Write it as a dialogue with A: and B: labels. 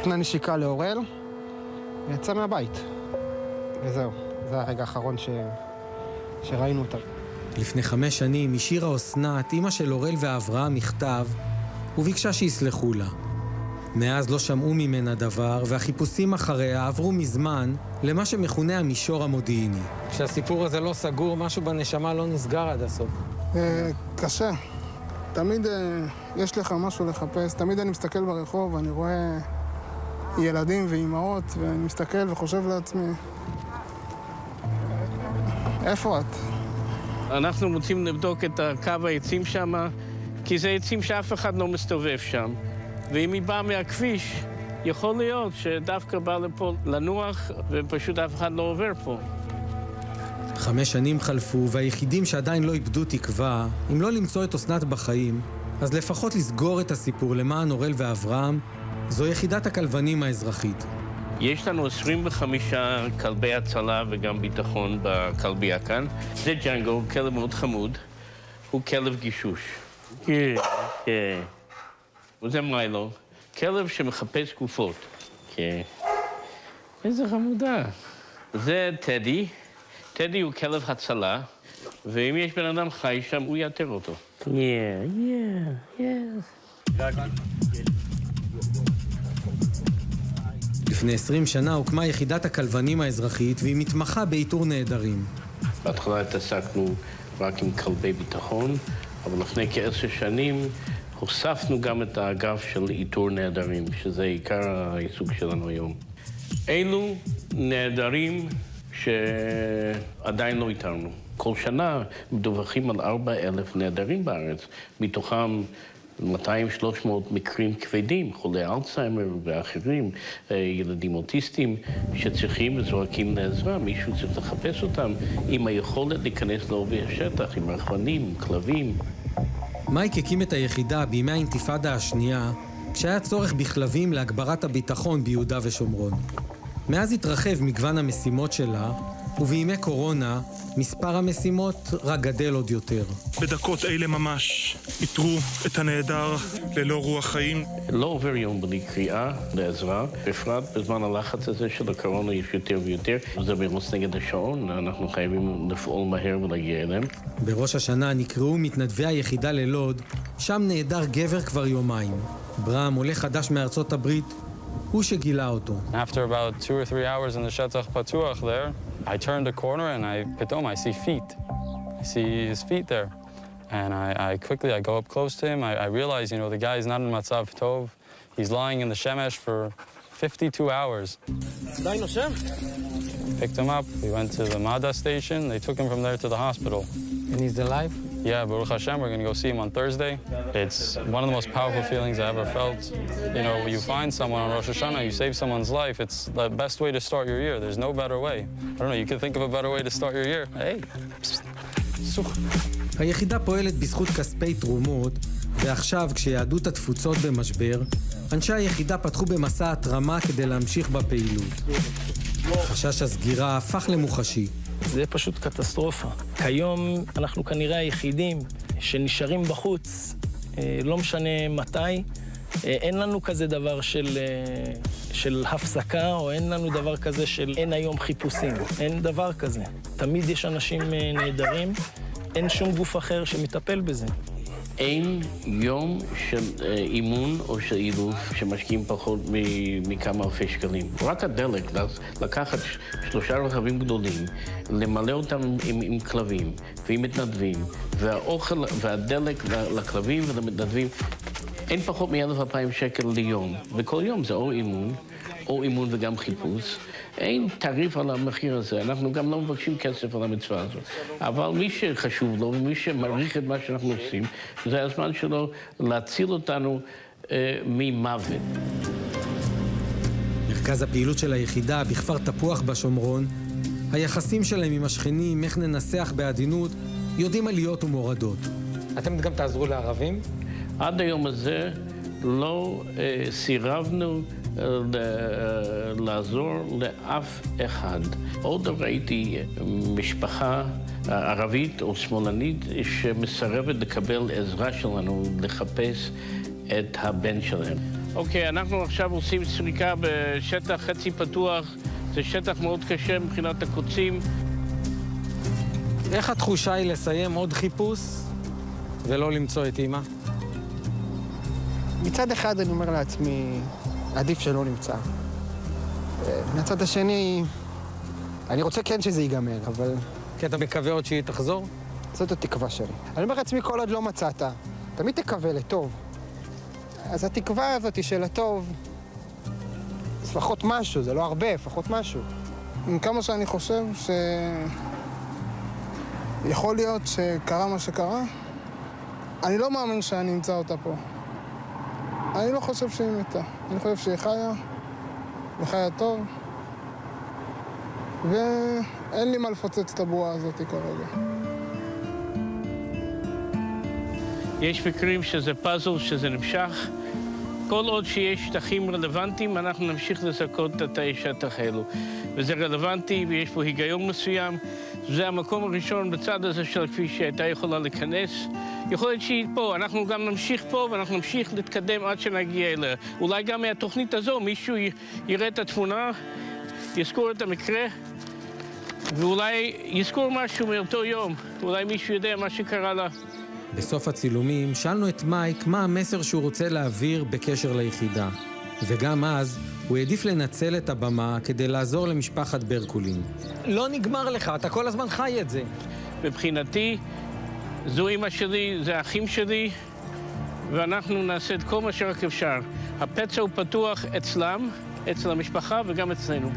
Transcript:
A: נתנה נשיקה לאורל, ויצא מהבית. וזהו, זה הרגע האחרון שראינו אותה.
B: לפני 5 שנים השאירה אסנת, אמא של אורל ואברהם, מכתב, וביקשה שיסלחו לה. מאז לא שמעו ממנה דבר, והחיפושים אחריה עברו מזמן למה שמכונה המישור המודיעיני.
C: כשהסיפור הזה לא סגור, משהו בנשמה לא נסגר עד הסוף.
A: קשה. תמיד יש לך משהו לחפש. תמיד אני מסתכל ברחוב ואני רואה ילדים ואימהות, ואני מסתכל וחושב לעצמי, איפה את?
D: אנחנו רוצים לבדוק את קו העצים שם, כי זה עצים שאף אחד לא מסתובב שם. ואם היא באה מהכביש, יכול להיות שדווקא בא לפה לנוח, ופשוט אף אחד לא עובר פה.
B: 5 שנים חלפו, והיחידים שעדיין לא איבדו תקווה, אם לא למצוא את אסנת בחיים, אז לפחות לסגור את הסיפור למען אורל ואברהם, זו יחידת הכלבנים האזרחית.
D: יש לנו 25 כלבי הצלה וגם ביטחון בכלבייה כאן. זה ג'אנגו, כלב מאוד חמוד, הוא כלב גישוש. כן, כן. וזה מיילו, כלב שמחפש גופות. כן. איזה חמודה. זה טדי. טדי הוא כלב הצלה, ואם יש בן אדם חי שם, הוא יאתר אותו.
B: לפני 20 שנה הוקמה יחידת הכלבנים האזרחית, והיא מתמחה באיתור נעדרים.
D: בהתחלה התעסקנו רק עם כלבי ביטחון, אבל לפני כ10 שנים הוספנו גם את האגף של איתור נעדרים, שזה עיקר העיסוק שלנו היום. אלו נעדרים שעדיין לא איתרנו. כל שנה מדווחים על 4,000 נעדרים בארץ, מתוכם 200-300 מקרים כבדים, חולי אלצהיימר ואחרים, ילדים אוטיסטים שצריכים וזורקים לעזרה, מישהו צריך לחפש אותם עם היכולת להיכנס לעובי השטח, עם רכבנים, עם כלבים.
B: מייק הקים את היחידה בימי האינתיפאדה השנייה, כשהיה צורך בכלבים להגברת הביטחון ביהודה ושומרון. מאז התרחב מגוון המשימות שלה, ובימי קורונה, מספר המשימות רק גדל עוד יותר.
E: בדקות אלה ממש איתרו את הנעדר ללא רוח חיים.
D: לא עובר יום בלי קריאה לעזרה, בפרט בזמן הלחץ הזה של הקורונה יש יותר ויותר. זה מרוץ נגד השעון, אנחנו חייבים לפעול מהר ולהגיע אליהם.
B: בראש השנה נקראו מתנדבי היחידה ללוד, שם נעדר גבר כבר יומיים. ברם, עולה חדש מארצות הברית, הוא שגילה אותו.
F: After about 2 or 3 hours in the Shetach Patuach there, I turned a corner and I see feet. I see his feet there. And I quickly go up close to him. I realize, the guy is not in Matzav Tov. He's lying in the Shemesh for 52 hours. Picked him up. We went to the Mada station. They took him from there to the hospital.
C: And he's alive?
F: Yeah, Baruch Hashem, we're going to go see him on Thursday. It's one of the most powerful feelings I ever felt. When you find someone on Rosh Hashanah, you save someone's life, it's the best way to start your year. There's no better way. I don't know, you can think of a better way to start your year. Hey, סוך.
B: היחידה פועלת בזכות כספי תרומות, ועכשיו, כשיהדות התפוצות במשבר, אנשי היחידה פתחו במסע התרמה כדי להמשיך בפעילות. חשש הסגירה הפך למוחשי.
G: זה פשוט קטסטרופה. כיום אנחנו כנראה היחידים שנשארים בחוץ, לא משנה מתי. אין לנו כזה דבר של הפסקה, או אין לנו דבר כזה של אין היום חיפושים. אין דבר כזה. תמיד יש אנשים נהדרים, אין שום גוף אחר שמטפל בזה.
D: אין יום של אימון או של אילוף שמשקיעים פחות מכמה אלפי שקלים. רק הדלק, לקחת 3 רכבים גדולים, למלא אותם עם כלבים ועם מתנדבים, והאוכל והדלק לכלבים ולמתנדבים, אין פחות מ1,200 שקל ליום. וכל יום זה או אימון וגם חיפוש. אין תעריף על המחיר הזה, אנחנו גם לא מבקשים כסף על המצווה הזאת. אבל מי שחשוב לו ומי שמעריך את מה שאנחנו עושים, זה הזמן שלו להציל אותנו ממוות.
B: מרכז הפעילות של היחידה בכפר תפוח בשומרון, היחסים שלהם עם השכנים, איך ננסח בעדינות, יודעים עליות ומורדות.
C: אתם גם תעזרו לערבים?
D: עד היום הזה לא סירבנו לעזור לאף אחד. עוד ראיתי משפחה ערבית או שמאלנית שמסרבת לקבל עזרה שלנו לחפש את הבן שלהם. אוקיי, אנחנו עכשיו עושים סריקה בשטח חצי פתוח. זה שטח מאוד קשה מבחינת הקוצים.
C: איך התחושה היא לסיים עוד חיפוש ולא למצוא את אמא?
H: מצד אחד אני אומר לעצמי, עדיף שלא נמצא. מהצד השני, אני רוצה כן שזה ייגמר, אבל
C: כי אתה מקווה עוד שהיא תחזור?
H: זאת התקווה שלי. אני אומר לעצמי, כל עוד לא מצאת, תמיד תקווה לטוב. אז התקווה הזאת של הטוב, זה לפחות משהו, זה לא הרבה, לפחות משהו.
A: עם כמה שאני חושב יכול להיות שקרה מה שקרה, אני לא מאמין שאני אמצא אותה פה. אני לא חושב שהיא מתה. אני חושב שהיא חיה, וחיה טוב, ואין לי מה לפוצץ את הבועה הזאת כרגע.
D: יש מקרים שזה פאזל, שזה נמשך. כל עוד שיש שטחים רלוונטיים, אנחנו נמשיך לזכות את תאי שטח האלו. וזה רלוונטי ויש פה היגיון מסוים. זה המקום הראשון בצד הזה של הכביש שהייתה יכולה להיכנס. יכול להיות שהיא פה, אנחנו גם נמשיך פה ואנחנו נמשיך להתקדם עד שנגיע אליה. אולי גם מהתוכנית הזו מישהו יראה את התמונה, יזכור את המקרה, ואולי יזכור משהו מאותו יום. אולי מישהו יודע מה שקרה לה.
B: בסוף הצילומים שאלנו את מייק מה המסר שהוא רוצה להעביר בקשר ליחידה. וגם אז הוא העדיף לנצל את הבמה כדי לעזור למשפחת ברקולין.
C: לא נגמר לך, אתה כל הזמן חי את זה.
D: מבחינתי, זו אמא שלי, זה האחים שלי, ואנחנו נעשה את כל מה שרק אפשר. הפצע הוא פתוח אצלם, אצל המשפחה וגם אצלנו.